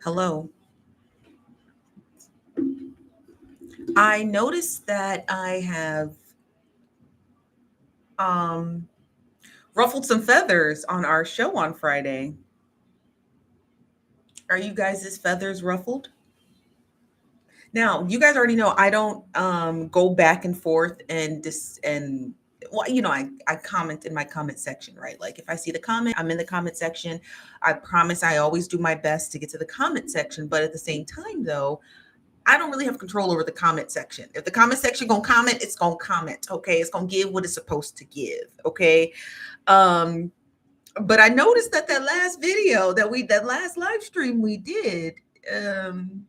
Hello. I noticed that I have um, ruffled some feathers on our show on Friday. Are you guys' feathers ruffled? Now, you guys already know I don't go back and forth and well, I comment in my comment section, right? Like if I see the comment, I'm in the comment section. I promise I always do my best to get to the comment section, but at the same time though, I don't really have control over the comment section. If the comment section gonna comment, it's gonna comment. Okay, it's gonna give what it's supposed to give. Okay, um, but I noticed that that last live stream we did, um,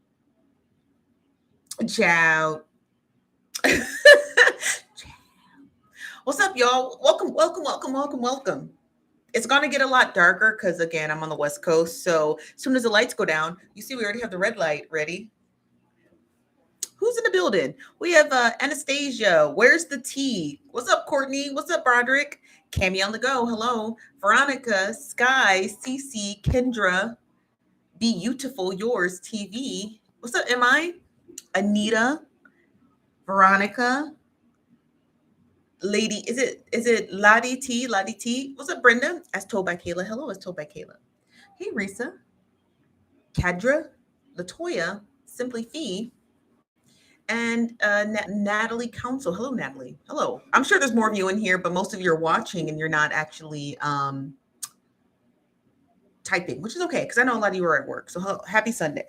child. What's up, y'all? Welcome, welcome, welcome, welcome, welcome. It's gonna get a lot darker because again, I'm on the West Coast. So as soon as the lights go down, you see we already have the red light ready. Who's in the building? We have Anastasia. Where's the tea? What's up, Courtney? What's up, Broderick? Cammy on the go. Hello. Veronica, Sky, Cece, Kendra, Beautiful Yours TV. What's up, MI? Anita, Veronica, Lady. Is it Lottie T? Lottie T. What's up, Brenda? As told by Kayla. Hello, as told by Kayla. Hey, Risa, Kadra, Latoya, Simply Fee, and Natalie Council. Hello, Natalie. Hello. I'm sure there's more of you in here, but most of you are watching and you're not actually typing, which is okay because I know a lot of you are at work. So happy Sunday.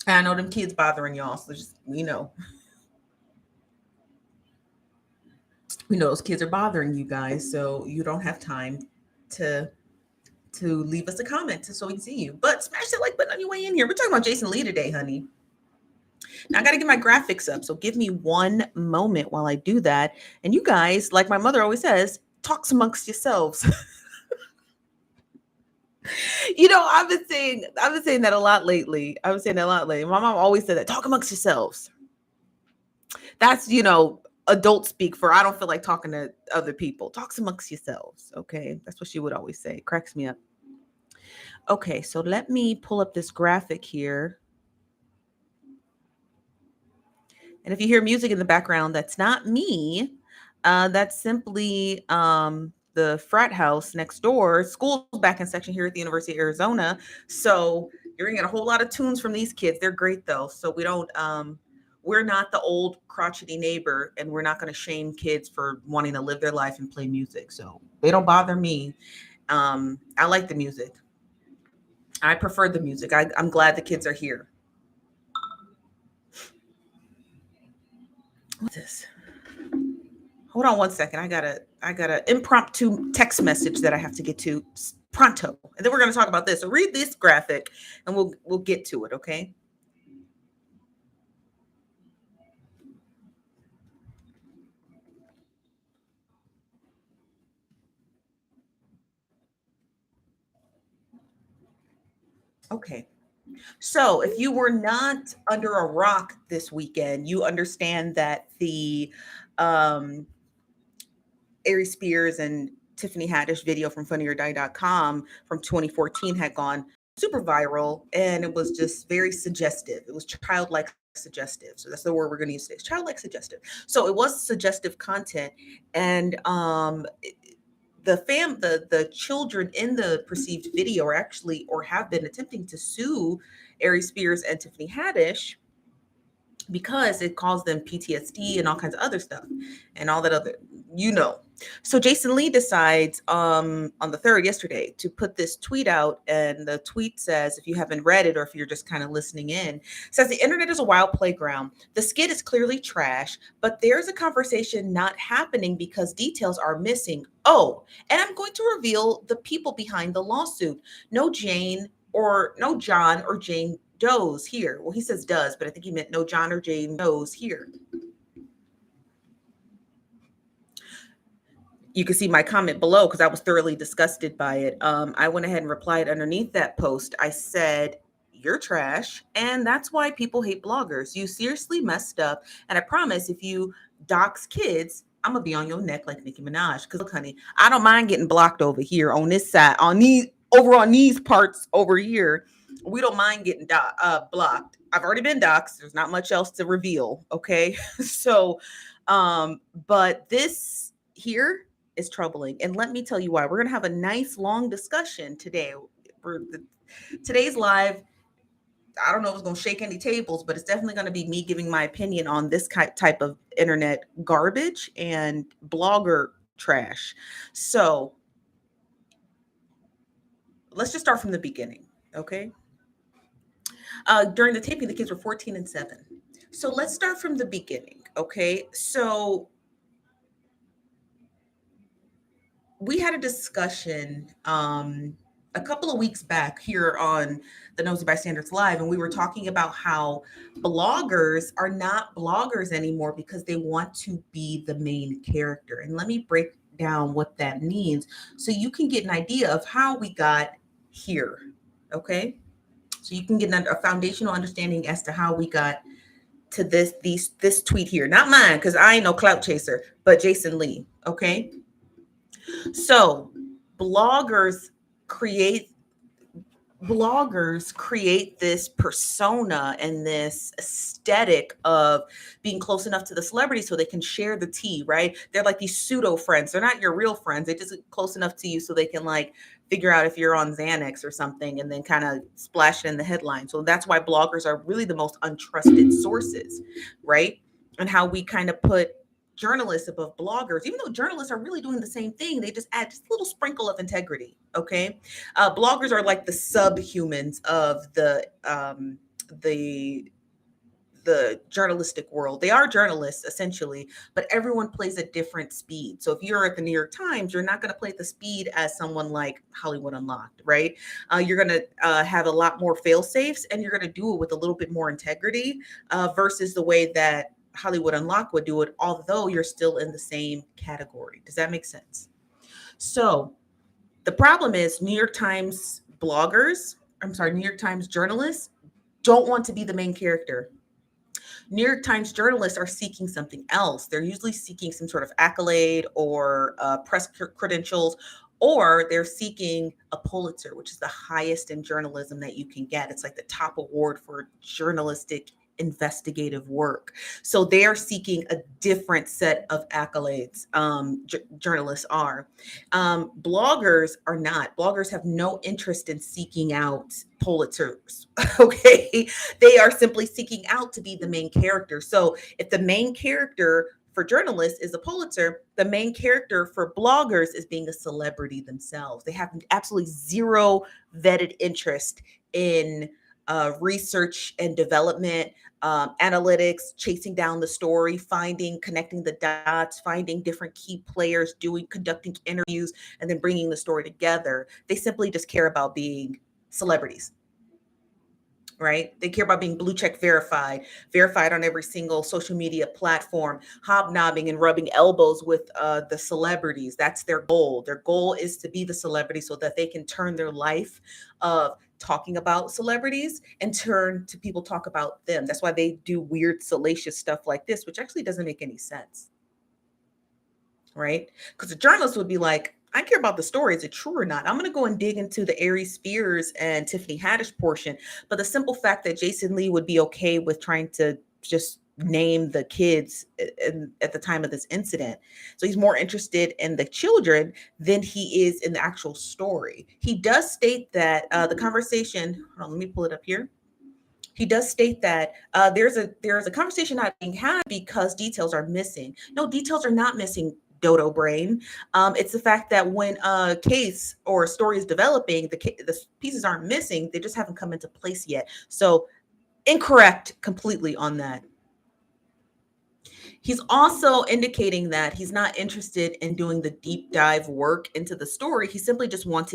And I know them kids bothering y'all, so just we know those kids are bothering you guys, so you don't have time to leave us a comment so we can see you. But smash that like button on your way in here. We're talking about Jason Lee today, honey. Now I got to get my graphics up. So give me one moment while I do that. And you guys, like my mother always says, talks amongst yourselves. I've been saying that a lot lately. I've been saying that a lot lately. My mom always said that, talk amongst yourselves. That's, adult speak for I don't feel like talking to other people. Talks amongst yourselves. Okay. That's what she would always say. It cracks me up. Okay, so let me pull up this graphic here. And if you hear music in the background, that's not me. That's simply the frat house next door. School's back in section here at the University of Arizona. So you're gonna get a whole lot of tunes from these kids. They're great though. So we're not the old crotchety neighbor, and we're not gonna shame kids for wanting to live their life and play music. So they don't bother me. I like the music. I prefer the music. I'm glad the kids are here. What's this? Hold on one second. I got a impromptu text message that I have to get to pronto. And then we're gonna talk about this. So read this graphic and we'll get to it, okay? Okay. So if you were not under a rock this weekend, you understand that the um Ari Spears and Tiffany Haddish video from funnyordie.com from 2014 had gone super viral, and it was just very suggestive. It was childlike suggestive. So that's the word we're going to use today. It's childlike suggestive. So it was suggestive content, and the children in the perceived video are actually or have been attempting to sue Ari Spears and Tiffany Haddish because it caused them PTSD and all kinds of other stuff and all that other, you know. So Jason Lee decides on the 3rd yesterday to put this tweet out, and the tweet says, if you haven't read it or if you're just kind of listening in, says the internet is a wild playground. The skit is clearly trash, but there's a conversation not happening because details are missing. Oh, and I'm going to reveal the people behind the lawsuit. No John or Jane Doe's here. Well, he says does, but I think he meant no John or Jane Doe's here. You can see my comment below because I was thoroughly disgusted by it. I went ahead and replied underneath that post. I said, you're trash. And that's why people hate bloggers. You seriously messed up. And I promise if you dox kids, I'm going to be on your neck like Nicki Minaj. Because look, honey, I don't mind getting blocked over here on this side, on these parts over here. we don't mind getting blocked. I've already been doxxed. There's not much else to reveal. Okay. So, but this here is troubling. And let me tell you why. We're going to have a nice long discussion today. Today's live, I don't know if it's going to shake any tables, but it's definitely going to be me giving my opinion on this type of internet garbage and blogger trash. So let's just start from the beginning. Okay. During the taping, the kids were 14 and 7. So let's start from the beginning. Okay. So we had a discussion a couple of weeks back here on the Nosy Bystanders Live, and we were talking about how bloggers are not bloggers anymore because they want to be the main character. And let me break down what that means so you can get an idea of how we got here. Okay. So you can get a foundational understanding as to how we got to this tweet here. Not mine, because I ain't no clout chaser, but Jason Lee. Okay. So bloggers create this persona and this aesthetic of being close enough to the celebrity so they can share the tea, right? They're like these pseudo friends. They're not your real friends. They just get close enough to you so they can like figure out if you're on Xanax or something and then kind of splash it in the headline. So that's why bloggers are really the most untrusted sources, right? And how we kind of put journalists above bloggers, even though journalists are really doing the same thing. They just add just a little sprinkle of integrity. Okay. Bloggers are like the subhumans of the journalistic world. They are journalists essentially, but everyone plays at different speed. So if you're at the New York Times, you're not going to play at the speed as someone like Hollywood Unlocked, right? You're going to have a lot more fail safes, and you're going to do it with a little bit more integrity versus the way that Hollywood Unlocked would do it, although you're still in the same category. Does that make sense? So the problem is New York Times journalists don't want to be the main character. New York Times journalists are seeking something else. They're usually seeking some sort of accolade or press credentials, or they're seeking a Pulitzer, which is the highest in journalism that you can get. It's like the top award for journalistic investigative work. So they are seeking a different set of accolades. Journalists are. Bloggers are not. Bloggers have no interest in seeking out Pulitzers. Okay. They are simply seeking out to be the main character. So if the main character for journalists is a Pulitzer, the main character for bloggers is being a celebrity themselves. They have absolutely zero vetted interest in research and development, analytics, chasing down the story, connecting the dots, finding different key players, conducting interviews, and then bringing the story together. They simply just care about being celebrities. Right? They care about being blue check verified on every single social media platform, hobnobbing and rubbing elbows with the celebrities. That's their goal. Their goal is to be the celebrity so that they can turn their life of talking about celebrities and turn to people talk about them. That's why they do weird, salacious stuff like this, which actually doesn't make any sense. Right? Because a journalist would be like, I care about the story. Is it true or not? I'm going to go and dig into the Aries Spears and Tiffany Haddish portion. But the simple fact that Jason Lee would be okay with trying to just name the kids at the time of this incident. So he's more interested in the children than he is in the actual story. He does state that the conversation, hold on, let me pull it up here. He does state that there's a conversation not being had because details are missing. No, details are not missing, dodo brain. It's the fact that when a case or a story is developing, the pieces aren't missing. They just haven't come into place yet. So incorrect completely on that. He's also indicating that he's not interested in doing the deep dive work into the story. He simply just wants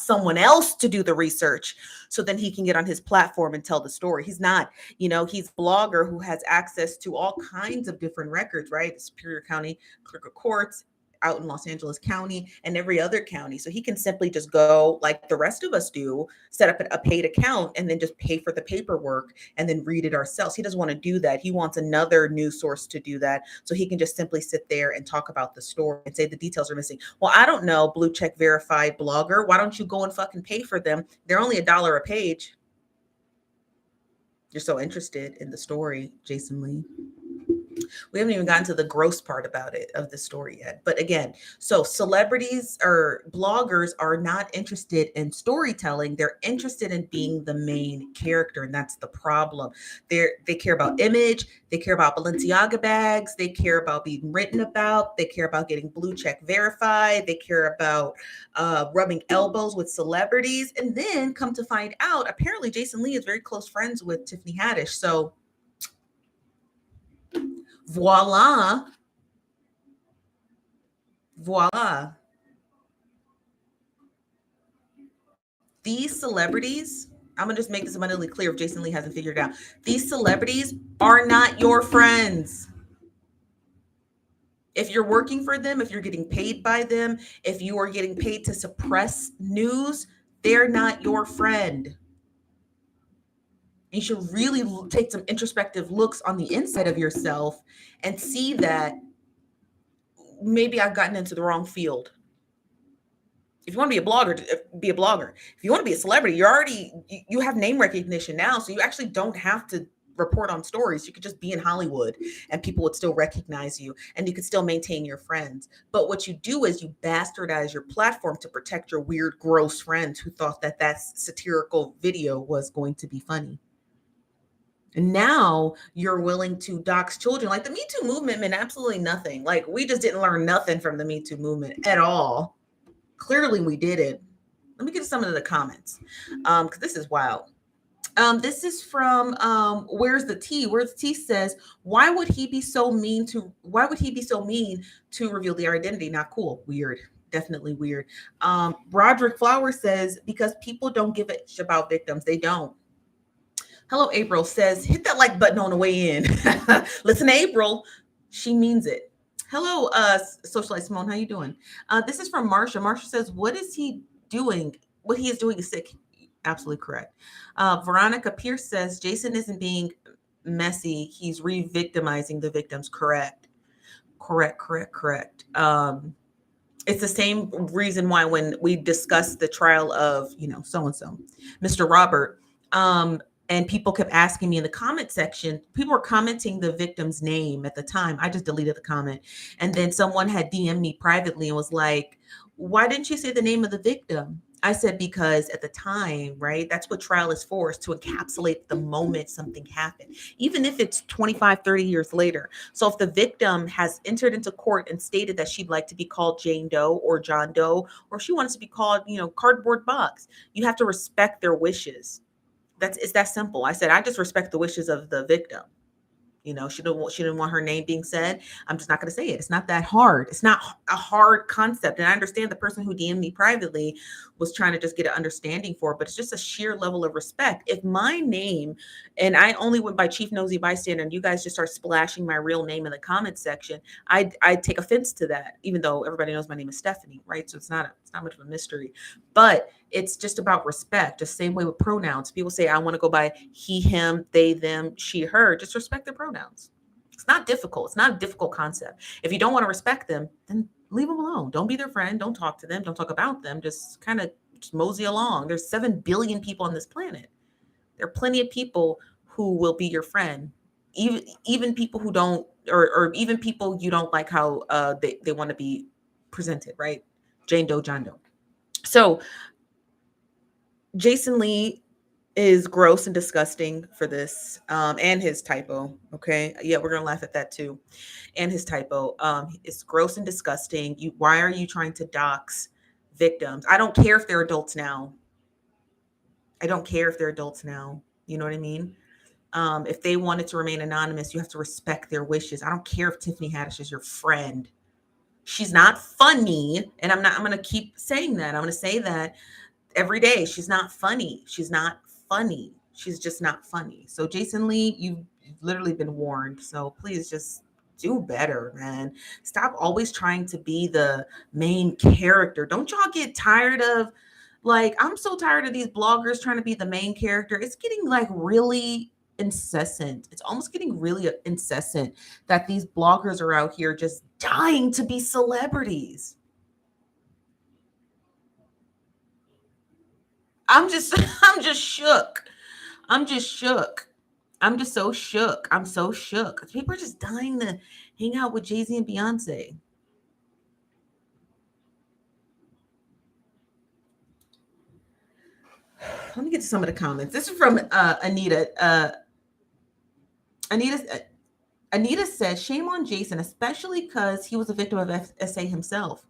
someone else to do the research so then he can get on his platform and tell the story. He's not, he's a blogger who has access to all kinds of different records, right? The Superior County Clerk of Courts, out in Los Angeles County and every other county. So he can simply just go like the rest of us do, set up a paid account and then just pay for the paperwork and then read it ourselves. He doesn't want to do that. He wants another news source to do that. So he can just simply sit there and talk about the story and say the details are missing. Well, I don't know, blue check verified blogger. Why don't you go and fucking pay for them? They're only $1 a page. You're so interested in the story, Jason Lee. We haven't even gotten to the gross part about it of the story yet. But again, so celebrities or bloggers are not interested in storytelling. They're interested in being the main character. And that's the problem. They care about image. They care about Balenciaga bags. They care about being written about. They care about getting blue check verified. They care about rubbing elbows with celebrities. And then come to find out, apparently Jason Lee is very close friends with Tiffany Haddish. So voila. These celebrities, I'm going to just make this abundantly clear if Jason Lee hasn't figured it out. These celebrities are not your friends. If you're working for them, if you're getting paid by them, if you are getting paid to suppress news, they're not your friend. You should really take some introspective looks on the inside of yourself and see that maybe I've gotten into the wrong field. If you want to be a blogger, be a blogger. If you want to be a celebrity, you have name recognition now, so you actually don't have to report on stories. You could just be in Hollywood and people would still recognize you and you could still maintain your friends. But what you do is you bastardize your platform to protect your weird, gross friends who thought that satirical video was going to be funny. And now you're willing to dox children. Like the Me Too movement meant absolutely nothing. Like we just didn't learn nothing from the Me Too movement at all. Clearly we did it. Let me get to some of the comments because this is wild. This is from Where's the Tea? Where's the Tea says, why would he be so mean to reveal their identity? Not cool. Weird. Definitely weird. Roderick Flowers says, because people don't give a shit about victims. They don't. Hello, April says, hit that like button on the way in. Listen to April. She means it. Hello, Socialite Simone. How you doing? This is from Marsha. Marsha says, what is he doing? What he is doing is sick. Absolutely correct. Veronica Pierce says, Jason isn't being messy. He's re-victimizing the victims. Correct. It's the same reason why when we discussed the trial of, so-and-so, Mr. Robert, and people kept asking me in the comment section, people were commenting the victim's name at the time. I just deleted the comment. And then someone had DM'd me privately and was like, why didn't you say the name of the victim? I said, because at the time, right, that's what trial is for, is to encapsulate the moment something happened, even if it's 25, 30 years later. So if the victim has entered into court and stated that she'd like to be called Jane Doe or John Doe, or she wants to be called, cardboard box, you have to respect their wishes. It's that simple. I said, I just respect the wishes of the victim. She didn't want her name being said. I'm just not going to say it. It's not that hard. It's not a hard concept. And I understand the person who DM'd me privately was trying to just get an understanding for it, but it's just a sheer level of respect. If my name, and I only went by Chief Nosy Bystander, and you guys just start splashing my real name in the comments section, I take offense to that, even though everybody knows my name is Stephanie, right? So it's not much of a mystery, but it's just about respect. The same way with pronouns. People say, I want to go by he, him, they, them, she, her. Just respect their pronouns. It's not difficult. It's not a difficult concept. If you don't want to respect them, then leave them alone. Don't be their friend. Don't talk to them. Don't talk about them. Just kind of mosey along. There's 7 billion people on this planet. There are plenty of people who will be your friend. Even people who don't, or even people you don't like how they want to be presented, right? Jane Doe, John Doe. So Jason Lee is gross and disgusting for this, and his typo. Okay. Yeah, we're going to laugh at that too. And his typo. It's gross and disgusting. Why are you trying to dox victims? I don't care if they're adults now. You know what I mean? If they wanted to remain anonymous, you have to respect their wishes. I don't care if Tiffany Haddish is your friend. She's not funny. And I'm going to keep saying that. I'm going to say that every day. She's not funny. She's just not funny. So Jason Lee, you've literally been warned. So please just Do better, man. Stop always trying to be the main character. Don't y'all get tired of, like, I'm so tired of these bloggers trying to be the main character. It's getting like really incessant. It's almost getting really incessant that these bloggers are out here just dying to be celebrities. I'm just I'm just shook. I'm just shook. I'm just so shook. I'm so shook. People are just dying to hang out with Jay-Z and Beyonce. Let me get to some of the comments. This is from Anita. Anita Anita says, shame on Jason, especially because he was a victim of SA himself.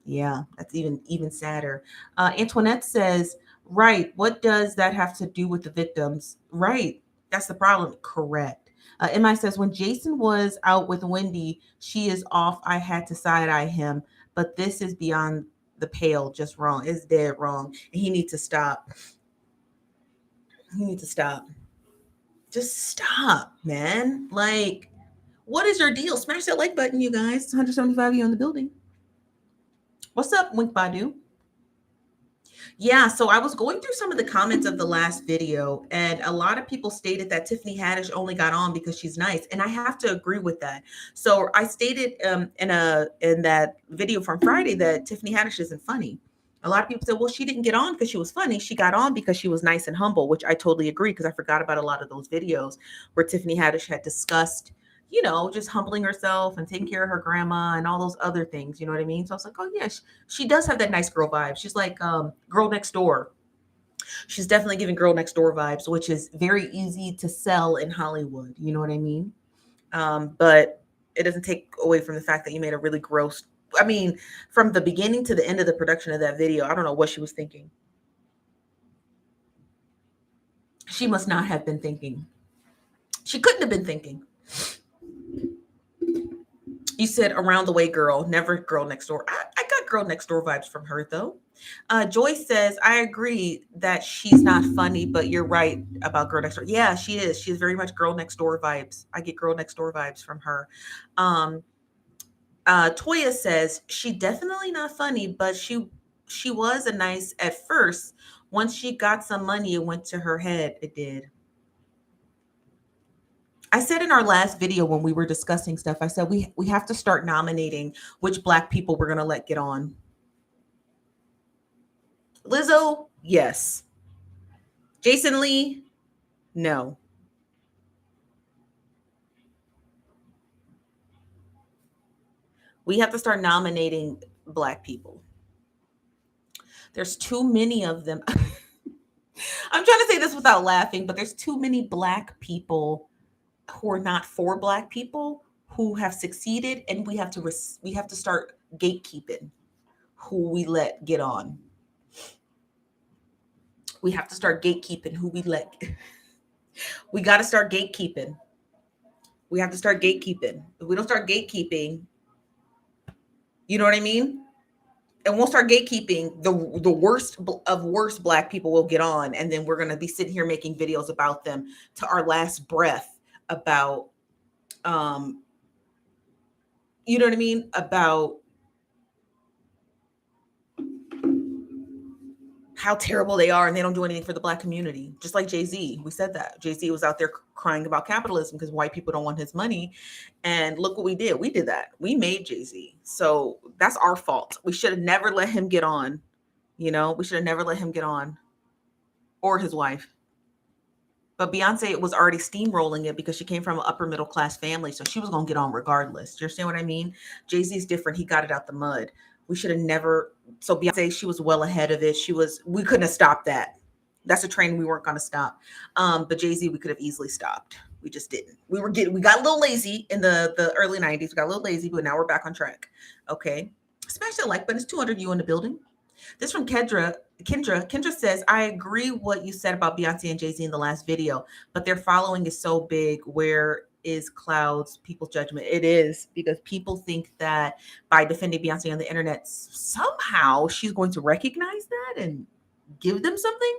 Yeah, that's even sadder. Antoinette says, right, what does that have to do with the victims? Right, that's the problem. Correct. MI says, when Jason was out with Wendy, she is off. I had to side eye him, but this is beyond the pale, just wrong. It's dead wrong. And he needs to stop. He needs to stop. Just stop, man. Like, what is your deal? Smash that like button, you guys. It's 175 of you in the building. What's up, Wink Badu? Yeah, so I was going through some of the comments of the last video, and a lot of people stated that Tiffany Haddish only got on because she's nice, and I have to agree with that. So I stated in that video from Friday that Tiffany Haddish isn't funny. A lot of people said, well, she didn't get on because she was funny. She got on because she was nice and humble, which I totally agree, because I forgot about a lot of those videos where Tiffany Haddish had discussed, just humbling herself and taking care of her grandma and all those other things. You know what I mean? So I was like, oh, yeah, she does have that nice girl vibe. She's like girl next door. She's definitely giving girl next door vibes, which is very easy to sell in Hollywood. You know what I mean? But it doesn't take away from the fact that you made a really gross, I mean, from the beginning to the end of the production of that video, I don't know what she was thinking. She must not have been thinking. She couldn't have been thinking. You said around the way girl, never girl next door. I got girl next door vibes from her, though. Joyce says, I agree that she's not funny, but you're right about girl next door. Yeah, she is. She is very much girl next door vibes. I get girl next door vibes from her. Toya says, she definitely not funny, but she was a nice at first. Once she got some money, it went to her head. It did. I said in our last video when we were discussing stuff, I said we have to start nominating which Black people we're going to let get on. Lizzo, yes. Jason Lee, no. We have to start nominating Black people. There's too many of them. I'm trying to say this without laughing, but there's too many Black people who are not for Black people who have succeeded, and we have to start gatekeeping who we let get on. We have to start gatekeeping who we let. We got to start gatekeeping. We have to start gatekeeping. If we don't start gatekeeping, you know what I mean? And we'll start gatekeeping, the worst of worst Black people will get on, and then we're going to be sitting here making videos about them to our last breath about you know what I mean, about how terrible they are and they don't do anything for the Black community. Just like Jay-Z. We said that. Jay-Z was out there crying about capitalism because white people don't want his money. And look what we did. We did that. We made Jay-Z. So that's our fault. We should have never let him get on. We should have never let him get on. Or his wife. But Beyonce was already steamrolling it because she came from an upper middle class family. So she was going to get on regardless. Do you understand what I mean? Jay-Z's different. He got it out the mud. We should have never. So Beyonce, she was well ahead of it. We couldn't have stopped that. That's a train we weren't going to stop. But Jay-Z, we could have easily stopped. We just didn't. We got a little lazy in the early 90s. We got a little lazy, but now we're back on track. Okay. Smash that like button. It's 200 you in the building. This from Kendra. Kendra says, I agree what you said about Beyonce and Jay-Z in the last video, but their following is so big. Where is Cloud's people's judgment? It is, because people think that by defending Beyonce on the internet, somehow she's going to recognize that and give them something.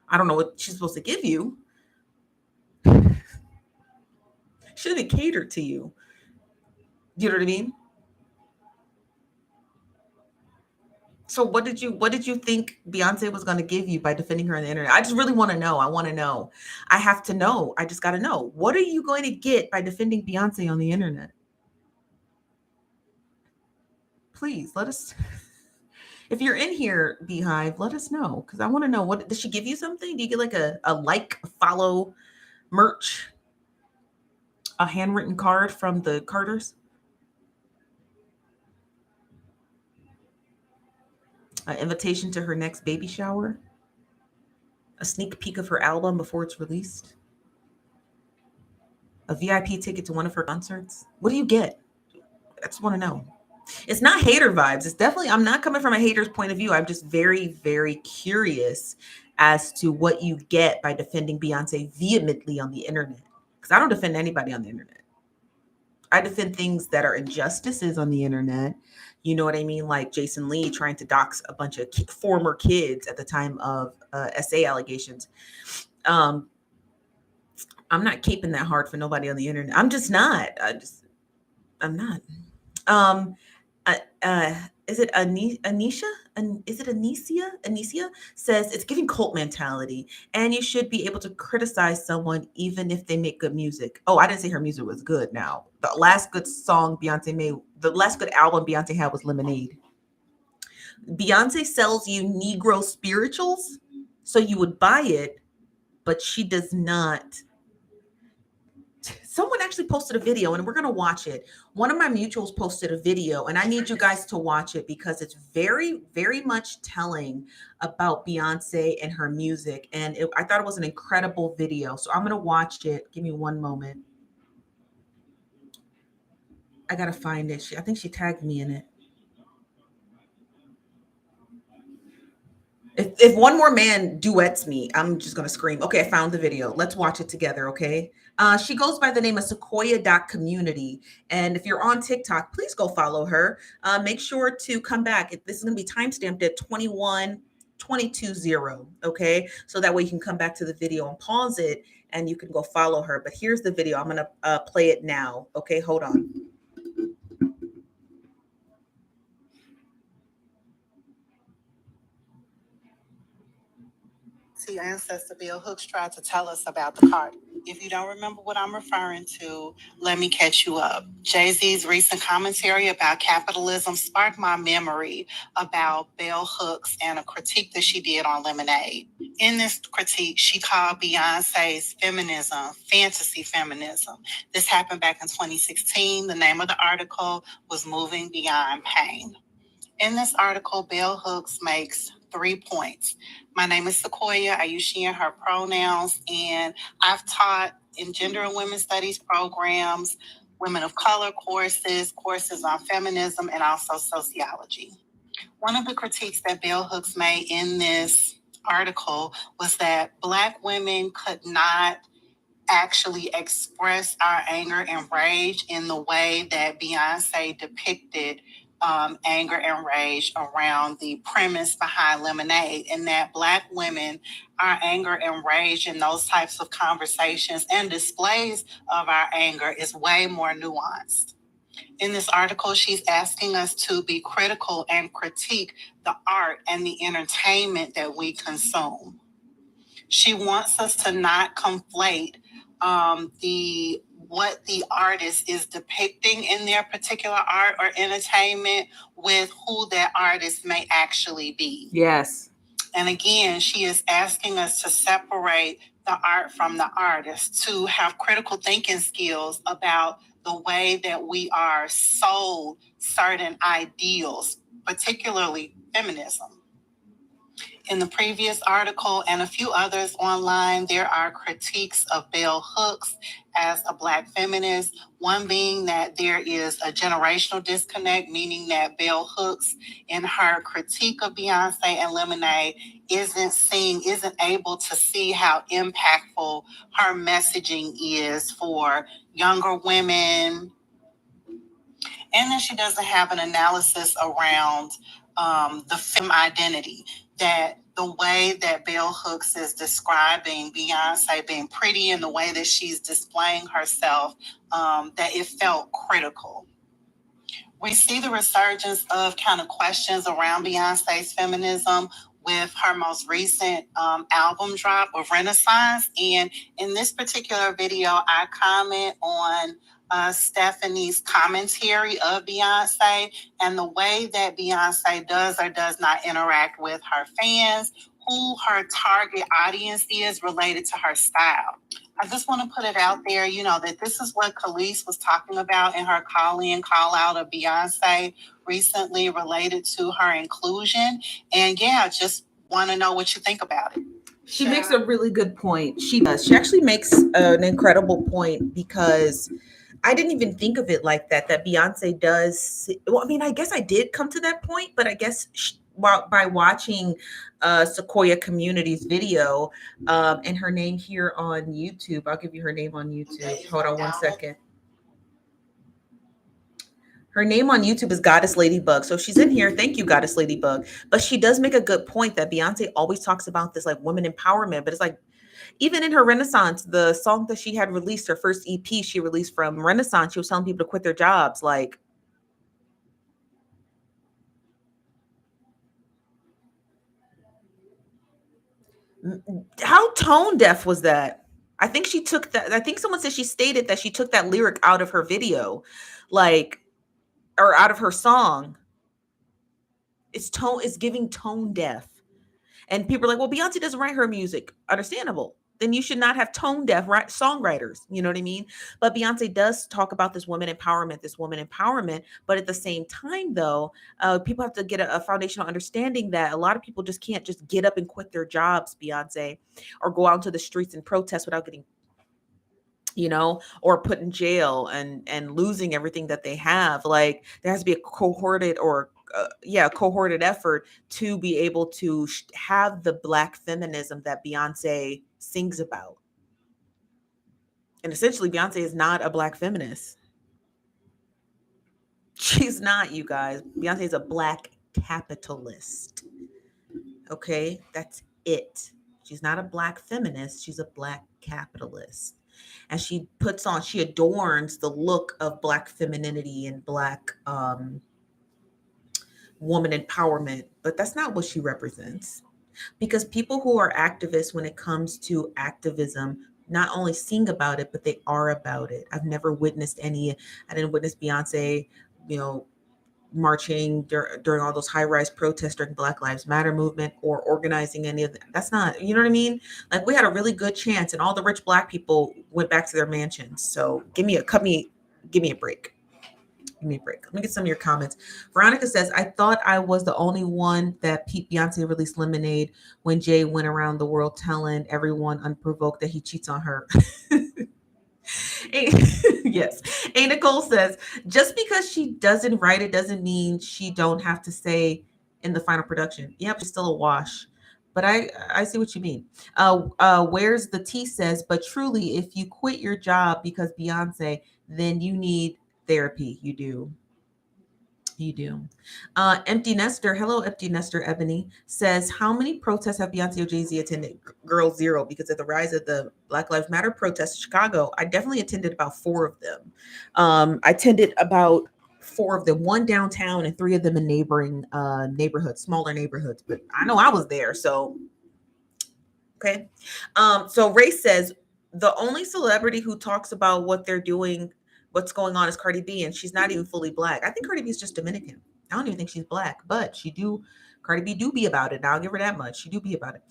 I don't know what she's supposed to give you. Should have catered to you. You know what I mean? So what did you think Beyonce was going to give you by defending her on the internet? I just really want to know. I want to know. I have to know. I just got to know. What are you going to get by defending Beyonce on the internet? Please let us. If you're in here, Beehive, let us know because I want to know. What does she give you? Something? Do you get like a like, follow, merch, a handwritten card from the Carters, an invitation to her next baby shower, a sneak peek of her album before it's released, a VIP ticket to one of her concerts? What do you get? I just want to know. It's not hater vibes. It's definitely, I'm not coming from a hater's point of view. I'm just very, very curious as to what you get by defending Beyonce vehemently on the internet. Because I don't defend anybody on the internet. I defend things that are injustices on the internet. You know what I mean? Like Jason Lee trying to dox a bunch of former kids at the time of SA allegations. Um, I'm not caping that hard for nobody on the internet. I'm just not. I'm not. Um, uh, uh, is it Anisha? Is it Anicia? Anicia says it's giving cult mentality, and you should be able to criticize someone even if they make good music. Oh, I didn't say her music was good. Now, the last good song Beyonce made, the last good album Beyonce had was Lemonade. Beyonce sells you Negro spirituals, so you would buy it, but she does not. Someone actually posted a video and we're going to watch it. One of my mutuals posted a video and I need you guys to watch it because it's very, very much telling about Beyonce and her music. And I thought it was an incredible video. So I'm going to watch it. Give me one moment. I got to find it. I think she tagged me in it. If one more man duets me, I'm just gonna scream. Okay, I found the video. Let's watch it together. Okay. She goes by the name of Sequoia Community, and if you're on TikTok, please go follow her. Make sure to come back. This is gonna be time stamped at 21 22 0. Okay, so that way you can come back to the video and pause it, and you can go follow her. But here's the video. I'm gonna play it now. Okay, hold on. See, ancestor Bill Hooks tried to tell us about the card. If you don't remember what I'm referring to, let me catch you up. Jay-Z's recent commentary about capitalism sparked my memory about Bell Hooks and a critique that she did on Lemonade. In this critique, she called Beyonce's feminism fantasy feminism. This happened back in 2016. The name of the article was Moving Beyond Pain. In this article, Bell Hooks makes 3 points. My name is Sequoia. I use she and her pronouns, and I've taught in gender and women's studies programs, women of color courses on feminism, and also sociology. One of the critiques that Bell Hooks made in this article was that Black women could not actually express our anger and rage in the way that Beyonce depicted anger and rage around the premise behind Lemonade, and that Black women, our anger and rage in those types of conversations and displays of our anger is way more nuanced. In this article, she's asking us to be critical and critique the art and the entertainment that we consume. She wants us to not conflate the what the artist is depicting in their particular art or entertainment with who that artist may actually be. Yes. And again, she is asking us to separate the art from the artist, to have critical thinking skills about the way that we are sold certain ideals, particularly feminism. In the previous article and a few others online, there are critiques of Bell Hooks as a Black feminist. One being that there is a generational disconnect, meaning that Bell Hooks, in her critique of Beyonce and Lemonade, isn't able to see how impactful her messaging is for younger women. And then she doesn't have an analysis around the femme identity, that the way that Bell Hooks is describing Beyonce being pretty and the way that she's displaying herself, that it felt critical. We see the resurgence of kind of questions around Beyonce's feminism with her most recent album drop of Renaissance. And in this particular video, I comment on Stephanie's commentary of Beyonce and the way that Beyonce does or does not interact with her fans, who her target audience is related to her style. I just want to put it out there, that this is what Khalees was talking about in her call out of Beyonce recently related to her inclusion. And yeah, just want to know what you think about it. She makes a really good point. She does. She actually makes an incredible point because I didn't even think of it like that Beyonce does. Well, I mean, I guess I did come to that point, but I guess by watching Sequoia Community's video and her name here on YouTube. I'll give you her name on YouTube. Okay, hold on one second. Her name on YouTube is Goddess Ladybug. So she's in here. Thank you, Goddess Ladybug. But she does make a good point that Beyonce always talks about this like women empowerment, but it's like, even in her Renaissance, the song that she had released, her first EP she released from Renaissance, she was telling people to quit their jobs. Like, how tone deaf was that? I think she took that. I think someone said she stated that she took that lyric out of her video, like, or out of her song. It's giving tone deaf. And people are like, well, Beyonce doesn't write her music. Understandable. Then you should not have tone deaf songwriters. You know what I mean? But Beyonce does talk about this woman empowerment. But at the same time, though, people have to get a foundational understanding that a lot of people just can't just get up and quit their jobs, Beyonce, or go out into the streets and protest without getting, or put in jail and losing everything that they have. Like, there has to be a cohorted effort to be able to have the Black feminism that Beyonce sings about. And essentially, Beyonce is not a Black feminist. She's not, you guys. Beyonce is a Black capitalist. Okay, that's it. She's not a Black feminist. She's a Black capitalist. And she adorns the look of Black femininity and Black woman empowerment, but that's not what she represents. Because people who are activists when it comes to activism not only sing about it, but they are about it. I didn't witness Beyonce, marching during all those high-rise protests during Black Lives Matter movement or organizing any of that. That's not, you know what I mean? Like, we had a really good chance and all the rich Black people went back to their mansions. So give me a break. Give me a break. Let me get some of your comments. Veronica says, I thought I was the only one that Beyonce released Lemonade when Jay went around the world telling everyone unprovoked that he cheats on her. Yes. A. Nicole says, just because she doesn't write it doesn't mean she don't have to say in the final production. Yep, she's still a wash. But I see what you mean. Where's the T says, but truly, if you quit your job because Beyonce, then you need therapy. You do. Empty Nester, hello, Empty Nester Ebony says, how many protests have Beyonce or Jay-Z attended? Girl, zero, because of the rise of the Black Lives Matter protests in Chicago. I definitely attended about 4 of them. I attended about 4 of them, 1 downtown and 3 of them in neighboring neighborhoods, smaller neighborhoods. But I know I was there, so okay. So Ray says, the only celebrity who talks about what they're doing, what's going on, is Cardi B, and she's not even fully Black. I think Cardi B is just Dominican. I don't even think she's Black, but Cardi B do be about it. Now I'll give her that much. She do be about it.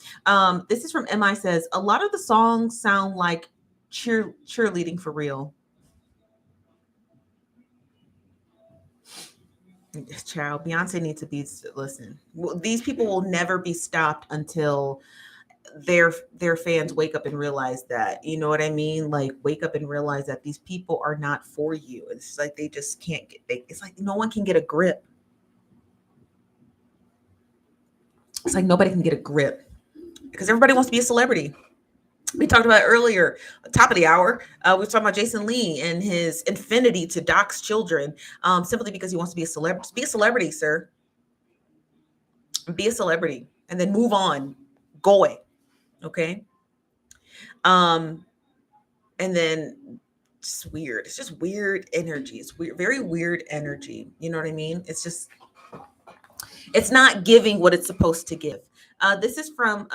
This is from MI says, a lot of the songs sound like cheerleading for real. Child, Beyonce needs to be, listen, these people will never be stopped until their fans wake up and realize that, you know what I mean? Like, wake up and realize that these people are not for you. It's like they just can't it's like no one can get a grip. It's like nobody can get a grip because everybody wants to be a celebrity. We talked about it earlier, top of the hour. We were talking about Jason Lee and his infinity to dox children simply because he wants to be a celebrity. Be a celebrity, sir. Be a celebrity. and then move on, go away. Okay. And then it's weird. It's just weird energy. It's weird, very weird energy. You know what I mean? It's not giving what it's supposed to give. This is from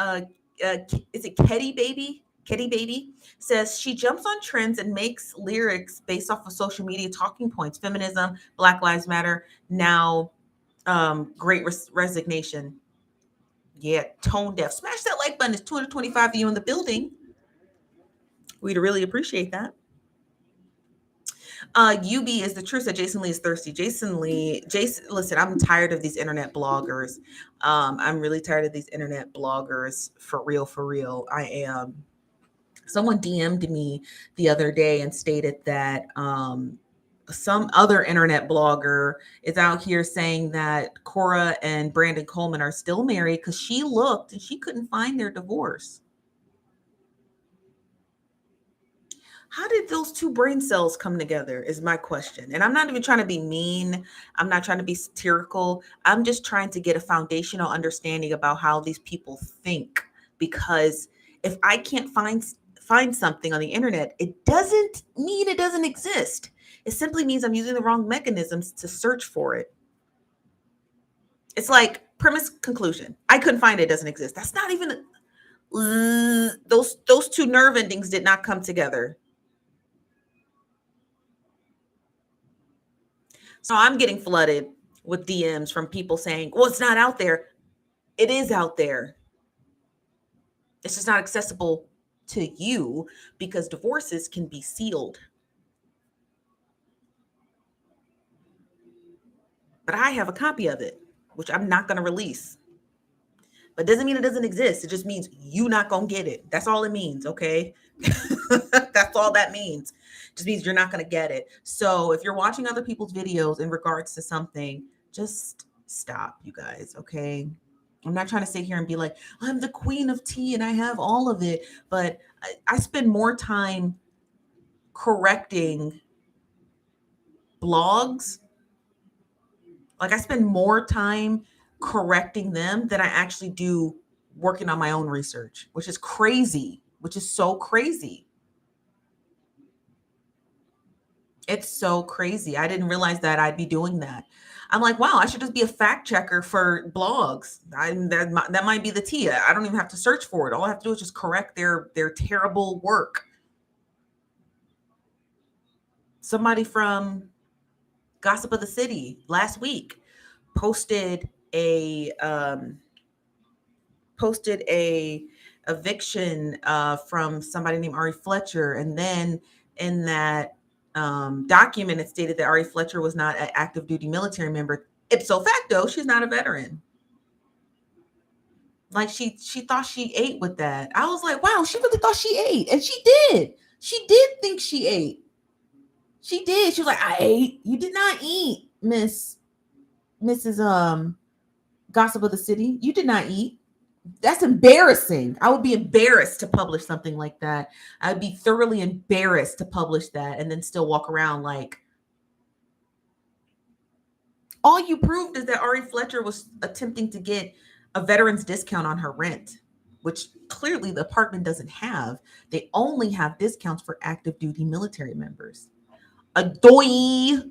is it Ketty Baby? Ketty Baby says she jumps on trends and makes lyrics based off of social media talking points, feminism, Black Lives Matter, now great resignation. Yeah, tone deaf. Smash that like button. It's 225 of you in the building. We'd really appreciate that. UB is the truth that Jason Lee is thirsty. Jason, listen, I'm tired of these internet bloggers. I'm really tired of these internet bloggers, for real, for real. I am. Someone DM'd me the other day and stated that some other internet blogger is out here saying that Cora and Brandon Coleman are still married because she looked and she couldn't find their divorce. How did those two brain cells come together is my question. And I'm not even trying to be mean. I'm not trying to be satirical. I'm just trying to get a foundational understanding about how these people think. Because if I can't find something on the internet, it doesn't mean it doesn't exist. It simply means I'm using the wrong mechanisms to search for it. It's like premise, conclusion. I couldn't find it, it doesn't exist. That's not even those two nerve endings did not come together. So I'm getting flooded with DMs from people saying, well, it's not out there. It is out there. It's just not accessible to you because divorces can be sealed. But I have a copy of it, which I'm not going to release. But it doesn't mean it doesn't exist. It just means you're not going to get it. That's all it means, okay? That's all that means. It just means you're not going to get it. So if you're watching other people's videos in regards to something, just stop, you guys, okay? I'm not trying to sit here and be like, I'm the queen of tea and I have all of it. But I spend more time correcting blogs. Like I spend more time correcting them than I actually do working on my own research, which is crazy, which is so crazy. It's so crazy. I didn't realize that I'd be doing that. I'm like, wow, I should just be a fact checker for blogs. That might be the tea. I don't even have to search for it. All I have to do is just correct their terrible work. Somebody from Gossip of the City last week posted a eviction from somebody named Ari Fletcher, and then in that document it stated that Ari Fletcher was not an active duty military member. Ipso facto, she's not a veteran. Like she thought she ate with that. I was like, wow, she really thought she ate, and she did. She did think she ate. She did. She was like, I ate. You did not eat, Mrs. Gossip of the City. You did not eat. That's embarrassing. I would be embarrassed to publish something like that. I would be thoroughly embarrassed to publish that and then still walk around like all you proved is that Ari Fletcher was attempting to get a veteran's discount on her rent, which clearly the apartment doesn't have. They only have discounts for active duty military members. Adoy.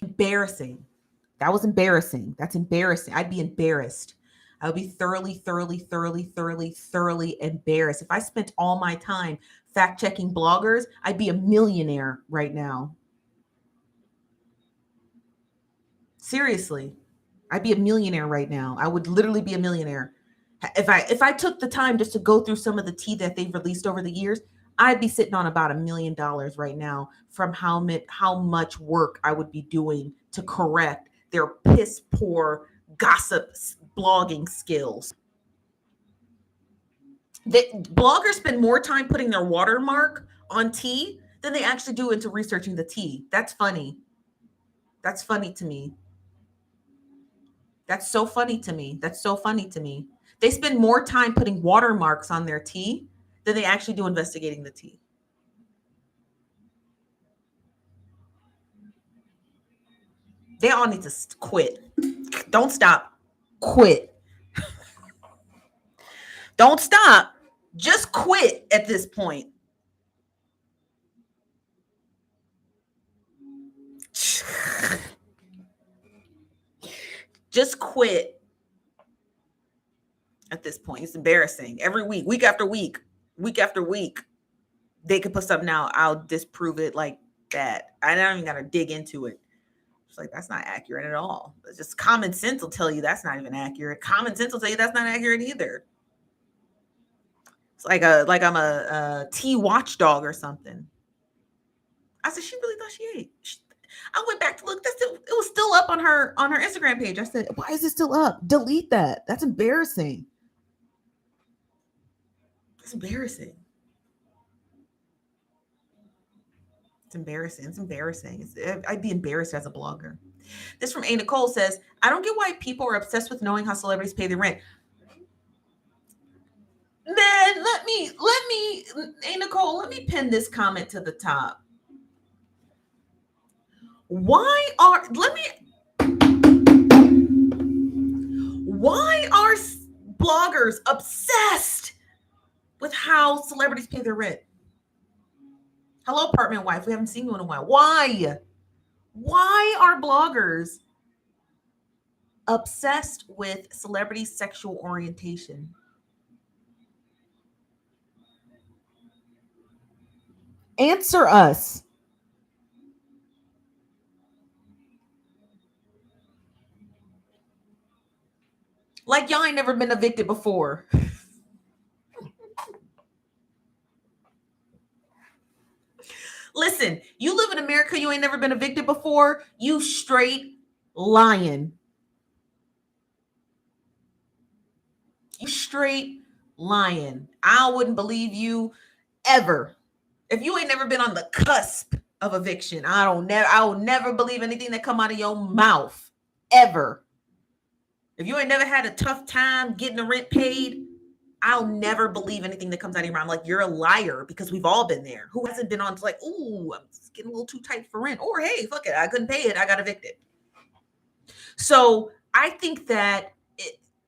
Embarrassing. That was embarrassing. That's embarrassing. I'd be embarrassed. I would be thoroughly embarrassed. If I spent all my time fact checking bloggers, I'd be a millionaire right now. Seriously, I'd be a millionaire right now. I would literally be a millionaire. If I took the time just to go through some of the tea that they've released over the years, I'd be sitting on about $1 million right now from how much work I would be doing to correct their piss poor gossip blogging skills. Bloggers spend more time putting their watermark on tea than they actually do into researching the tea. That's funny. That's funny to me. That's so funny to me. That's so funny to me. They spend more time putting watermarks on their tea than they actually do investigating the tea. They all need to quit. Don't stop. Quit. Don't stop. Just quit at this point. Just quit at this point. It's embarrassing. Every week, week after week, week after week, they could put something out. I'll disprove it like that. I don't even got to dig into it. It's like, that's not accurate at all. It's just common sense will tell you that's not even accurate. Common sense will tell you that's not accurate either. It's like I'm a tea watchdog or something. I said, she really thought she ate. I went back to look. It was still up on her Instagram page. I said, why is it still up? Delete that. That's embarrassing. It's embarrassing. It's embarrassing. It's embarrassing. I'd be embarrassed as a blogger. This from A. Nicole says, I don't get why people are obsessed with knowing how celebrities pay their rent. Man, let me, A. Nicole, let me pin this comment to the top. Why are bloggers obsessed with how celebrities pay their rent? Hello, apartment wife. We haven't seen you in a while. Why? Why are bloggers obsessed with celebrities' sexual orientation? Answer us. Like y'all ain't never been evicted before. Listen, you live in America, you ain't never been evicted before, you straight lying. You straight lying. I wouldn't believe you ever. If you ain't never been on the cusp of eviction, I will never believe anything that come out of your mouth. Ever. If you ain't never had a tough time getting the rent paid, I'll never believe anything that comes out of your mouth. Like, you're a liar, because we've all been there. Who hasn't been on to like, ooh, I'm getting a little too tight for rent? Or, hey, fuck it, I couldn't pay it, I got evicted. So I think that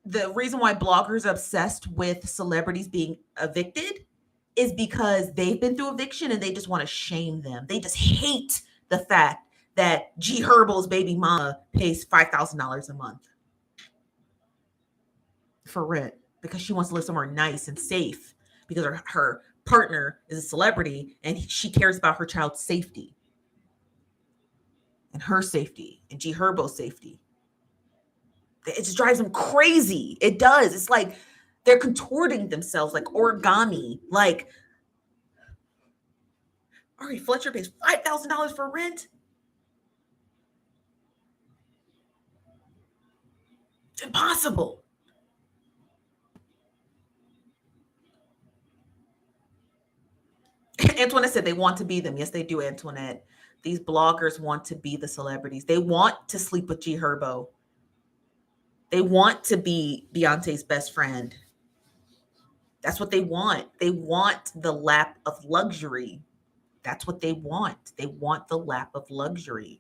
the reason why bloggers are obsessed with celebrities being evicted is because they've been through eviction and they just want to shame them. They just hate the fact that G Herbo's baby mama pays $5,000 a month for rent because she wants to live somewhere nice and safe because her partner is a celebrity and she cares about her child's safety and her safety and G Herbo's safety. It just drives them crazy. It does. It's like they're contorting themselves like origami. Like, Ari Fletcher pays $5,000 for rent. It's impossible. Antoinette said they want to be them. Yes, they do, Antoinette. These bloggers want to be the celebrities. They want to sleep with G Herbo. They want to be Beyonce's best friend. That's what they want. They want the lap of luxury. That's what they want. They want the lap of luxury.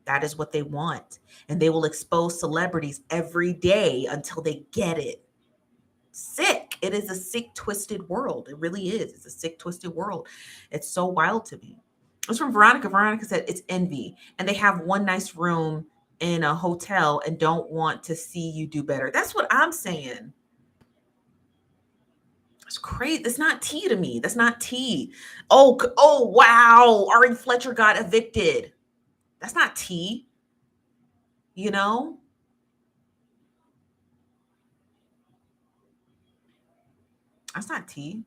That is what they want. And they will expose celebrities every day until they get it. Sick. It is a sick, twisted world. It really is. It's a sick, twisted world. It's so wild to me. It's from Veronica. Veronica said it's envy. And they have one nice room in a hotel and don't want to see you do better. That's what I'm saying. It's crazy. That's not tea to me. That's not tea. Oh, wow. Ari Fletcher got evicted. That's not tea. You know? That's not tea.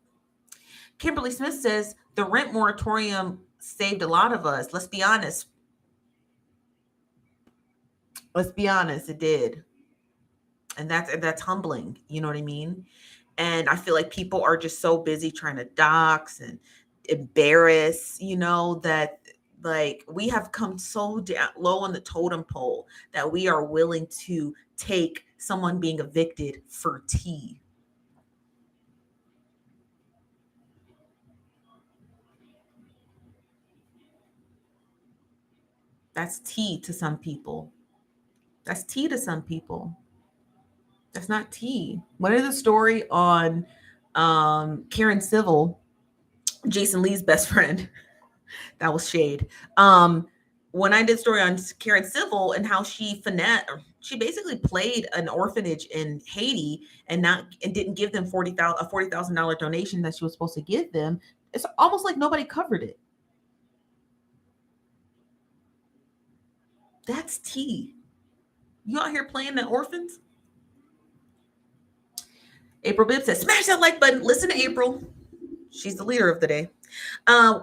Kimberly Smith says the rent moratorium saved a lot of us. Let's be honest. Let's be honest, it did. And that's humbling. You know what I mean? And I feel like people are just so busy trying to dox and embarrass, that like we have come so down low on the totem pole that we are willing to take someone being evicted for tea. That's tea to some people. That's tea to some people. That's not tea. What is the story on Karen Civil, Jason Lee's best friend? That was shade. When I did story on Karen Civil and how she basically played an orphanage in Haiti and didn't give them $40,000 donation that she was supposed to give them. It's almost like nobody covered it. That's tea. You out here playing the orphans? April Bibb says, smash that like button. Listen to April. She's the leader of the day.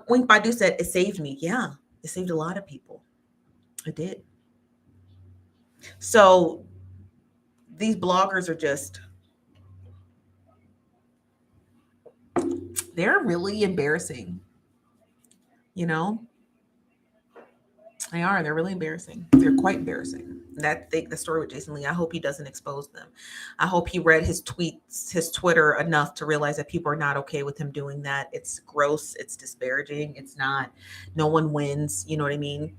Wink Badu said, it saved me. Yeah, it saved a lot of people. It did. So these bloggers are they're really embarrassing. You know, they are. They're really embarrassing. They're quite embarrassing. The story with Jason Lee, I hope he doesn't expose them. I hope he read his tweets, his Twitter enough to realize that people are not okay with him doing that. It's gross. It's disparaging. It's not, no one wins. You know what I mean?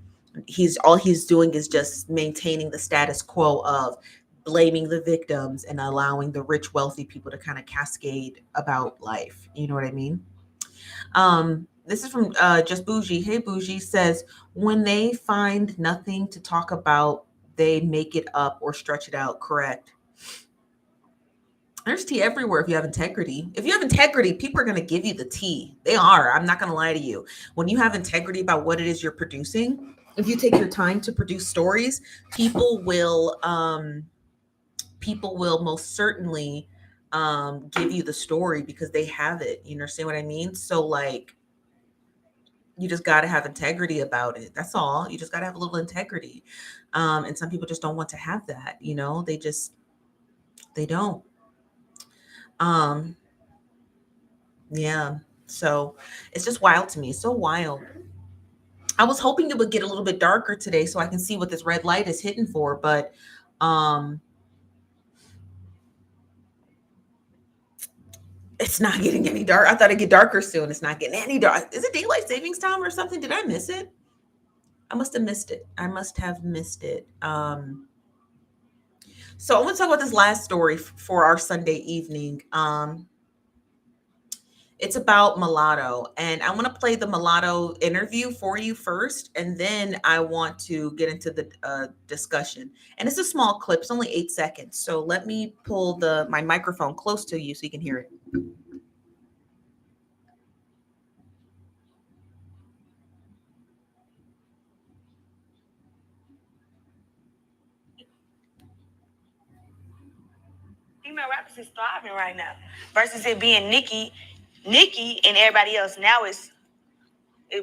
All he's doing is just maintaining the status quo of blaming the victims and allowing the rich, wealthy people to kind of cascade about life. You know what I mean? This is from Just Bougie. Hey, Bougie says, when they find nothing to talk about, they make it up or stretch it out. Correct. There's tea everywhere if you have integrity. If you have integrity, people are going to give you the tea. They are. I'm not going to lie to you. When you have integrity about what it is you're producing, if you take your time to produce stories, people will most certainly give you the story because they have it. You understand what I mean? So like, you just got to have integrity about it. That's all. You just got to have a little integrity. And some people just don't want to have that. You know, they don't. Yeah. So it's just wild to me. So wild. I was hoping it would get a little bit darker today so I can see what this red light is hitting for, but it's not getting any dark. I thought it'd get darker soon. It's not getting any dark. Is it daylight savings time or something? Did I miss it? I must have missed it. So I want to talk about this last story for our Sunday evening. It's about Mulatto, and I want to play the Mulatto interview for you first, and then I want to get into the discussion. And it's a small clip; it's only 8 seconds. So let me pull my microphone close to you so you can hear it. Female rappers is thriving right now, versus it being Nicki, and everybody else. Now it's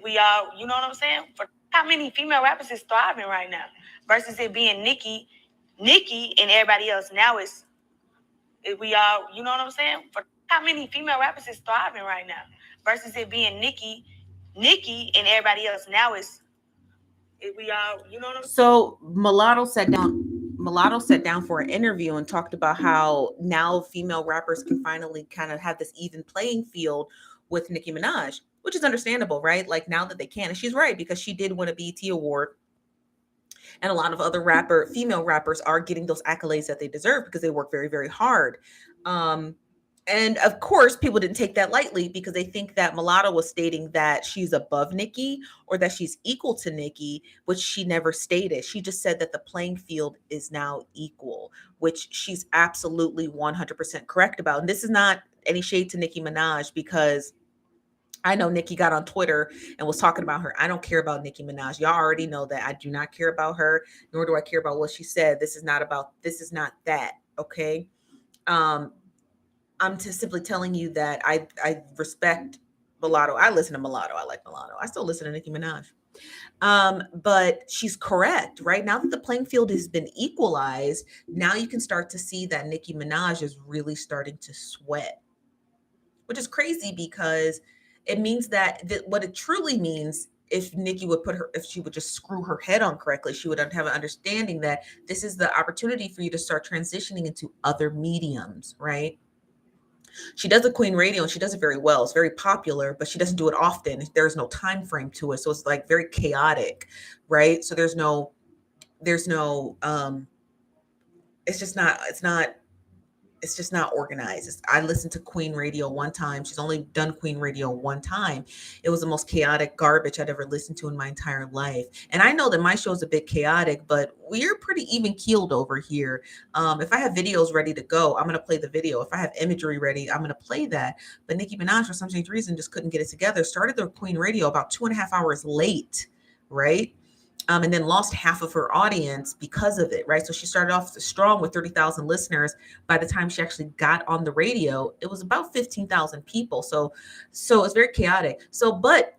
we all, you know what I'm saying? For how many female rappers is thriving right now, versus it being Nicki, and everybody else. Now it's we all, you know what I'm saying? For how many female rappers is thriving right now, versus it being Nicki, and everybody else. Now it's we all, you know what I'm saying? So Mulatto sat down for an interview and talked about how now female rappers can finally kind of have this even playing field with Nicki Minaj, which is understandable, right? Like now that they can, and she's right because she did win a BET award, and a lot of other female rappers are getting those accolades that they deserve because they work very, very hard. And of course, people didn't take that lightly because they think that Mulatto was stating that she's above Nicki or that she's equal to Nicki, which she never stated. She just said that the playing field is now equal, which she's absolutely 100% correct about. And this is not any shade to Nicki Minaj because I know Nicki got on Twitter and was talking about her. I don't care about Nicki Minaj. Y'all already know that. I do not care about her, nor do I care about what she said. This is not that. Okay. I'm just simply telling you that I respect Mulatto. I listen to Mulatto. I like Mulatto. I still listen to Nicki Minaj. But she's correct, right? Now that the playing field has been equalized, now you can start to see that Nicki Minaj is really starting to sweat, which is crazy because it means that what it truly means, if Nicki would if she would just screw her head on correctly, she would have an understanding that this is the opportunity for you to start transitioning into other mediums, right? She does the Queen Radio and she does it very well. It's very popular, but she doesn't do it often. There's no time frame to it. So it's like very chaotic, right? So there's no it's just not it's just not organized. I listened to Queen Radio one time. She's only done Queen Radio one time. It was the most chaotic garbage I'd ever listened to in my entire life. And I know that my show is a bit chaotic, but we're pretty even keeled over here. If I have videos ready to go, I'm going to play the video. If I have imagery ready, I'm going to play that. But Nicki Minaj, for some strange reason, just couldn't get it together. Started their Queen Radio about 2.5 hours late, right? And then lost half of her audience because of it, right? So she started off strong with 30,000 listeners. By the time she actually got on the radio, it was about 15,000 people. So it's very chaotic. So, but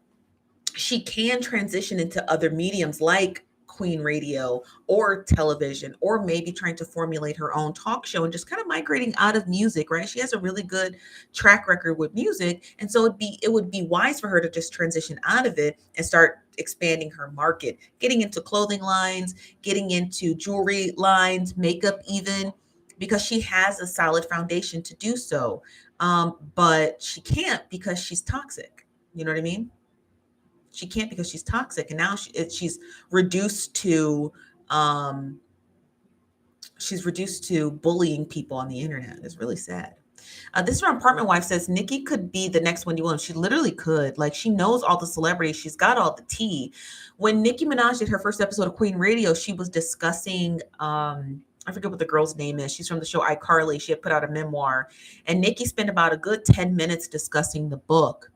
she can transition into other mediums like Queen Radio or television, or maybe trying to formulate her own talk show and just kind of migrating out of music, right? She has a really good track record with music. And so it would be wise for her to just transition out of it and start expanding her market, getting into clothing lines, getting into jewelry lines, makeup even, because she has a solid foundation to do so. But she can't because she's toxic. You know what I mean? She can't because she's toxic, and now she's reduced to um she's reduced to bullying people on the internet. It's really sad. This from apartment wife says Nicki could be the next Wendy Williams. She literally could. Like, she knows all the celebrities. She's got all the tea. When Nicki Minaj did her first episode of Queen Radio, she was discussing I forget what the girl's name is. She's from the show iCarly. She had put out a memoir, and Nicki spent about a good 10 minutes discussing the book,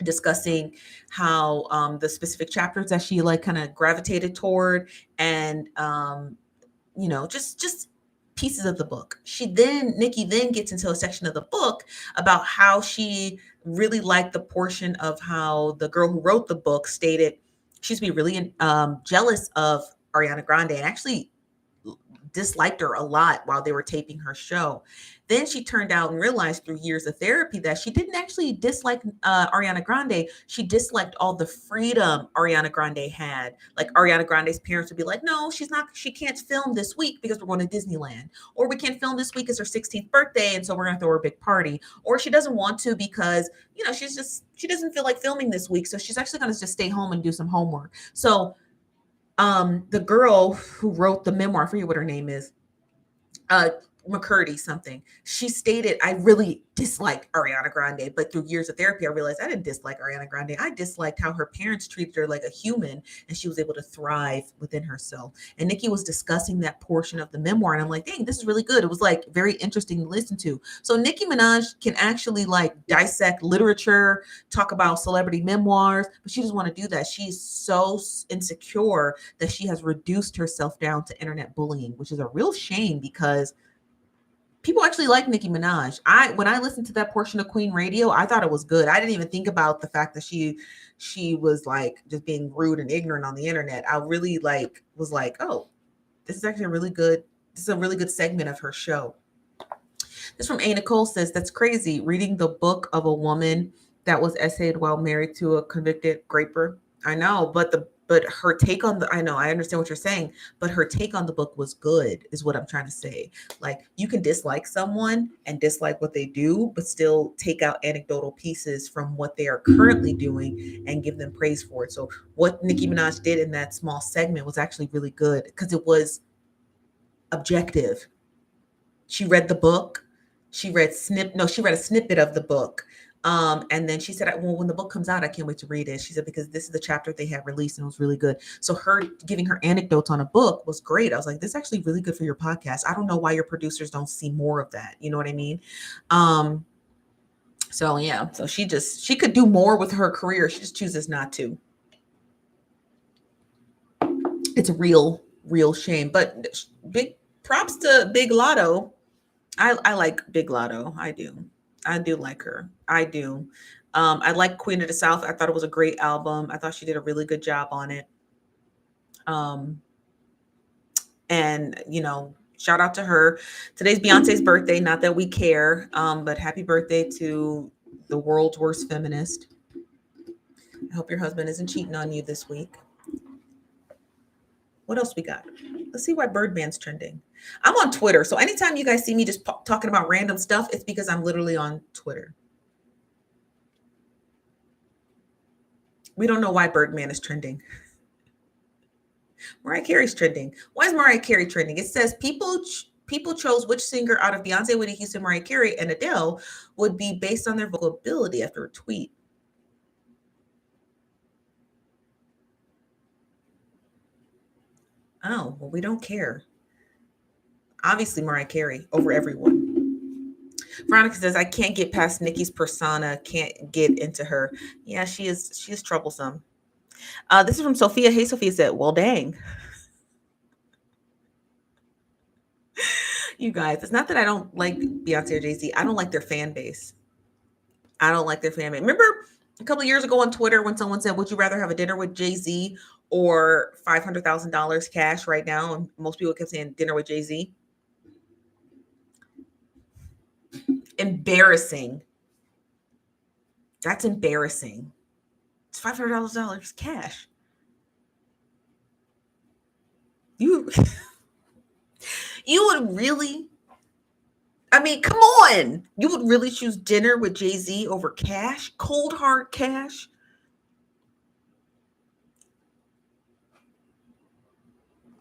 discussing how the specific chapters that she like kind of gravitated toward, and just pieces of the book. Nicki then gets into a section of the book about how she really liked the portion of how the girl who wrote the book stated she used to be really jealous of Ariana Grande, and actually disliked her a lot while they were taping her show. Then she turned out and realized through years of therapy that she didn't actually dislike Ariana Grande. She disliked all the freedom Ariana Grande had. Like, Ariana Grande's parents would be like, no, she can't film this week because we're going to Disneyland. Or we can't film this week as her 16th birthday, and so we're going to throw her a big party. Or she doesn't want to because, she doesn't feel like filming this week. So she's actually going to just stay home and do some homework. So the girl who wrote the memoir, I forget what her name is, McCurdy something, she stated, I really disliked Ariana Grande, but through years of therapy, I realized I didn't dislike Ariana Grande. I disliked how her parents treated her like a human, and she was able to thrive within herself. And Nicki was discussing that portion of the memoir, and I'm like, dang, this is really good. It was like very interesting to listen to. So Nicki Minaj can actually like dissect literature, talk about celebrity memoirs, but she doesn't want to do that. She's so insecure that she has reduced herself down to internet bullying, which is a real shame because people actually like Nicki Minaj. When I listened to that portion of Queen Radio, I thought it was good. I didn't even think about the fact that she was like just being rude and ignorant on the internet. I really was like, oh, this is actually this is a really good segment of her show. This from A. Nicole says, that's crazy. Reading the book of a woman that was essayed while married to a convicted graper. I know, but her take on I know, I understand what you're saying, but her take on the book was good, is what I'm trying to say. Like, you can dislike someone and dislike what they do, but still take out anecdotal pieces from what they are currently doing and give them praise for it. So what Nicki Minaj did in that small segment was actually really good because it was objective. She read the book. She read a snippet of the book. And then she said, well, when the book comes out, I can't wait to read it. She said, because this is the chapter they had released and it was really good. So her giving her anecdotes on a book was great. I was like, this is actually really good for your podcast. I don't know why your producers don't see more of that. You know what I mean? So yeah, so she could do more with her career. She just chooses not to. It's a real shame, but big props to Big Lotto. I like Big Lotto. I do like her. I do. I like Queen of the South. I thought it was a great album. I thought she did a really good job on it. And shout out to her. Today's Beyonce's birthday. Not that we care, but happy birthday to the world's worst feminist. I hope your husband isn't cheating on you this week. What else we got? Let's see why Birdman's trending. I'm on Twitter. So anytime you guys see me just talking about random stuff, it's because I'm literally on Twitter. We don't know why Birdman is trending. Mariah Carey's trending. Why is Mariah Carey trending? It says people chose which singer out of Beyonce, Whitney Houston, Mariah Carey, and Adele would be based on their vocal ability after a tweet. Oh, well, we don't care. Obviously, Mariah Carey over everyone. Veronica says, I can't get past Nicki's persona, can't get into her. Yeah, she is troublesome. This is from Sophia. Hey, Sophia said, well, dang. You guys, it's not that I don't like Beyonce or Jay-Z. I don't like their fan base. I don't like their fan base. Remember a couple of years ago on Twitter when someone said, would you rather have a dinner with Jay-Z or $500,000 cash right now? And most people kept saying dinner with Jay-Z. Embarrassing. That's embarrassing. It's $500 cash. You would really, I mean, come on. You would really choose dinner with Jay-Z over cash? Cold hard cash?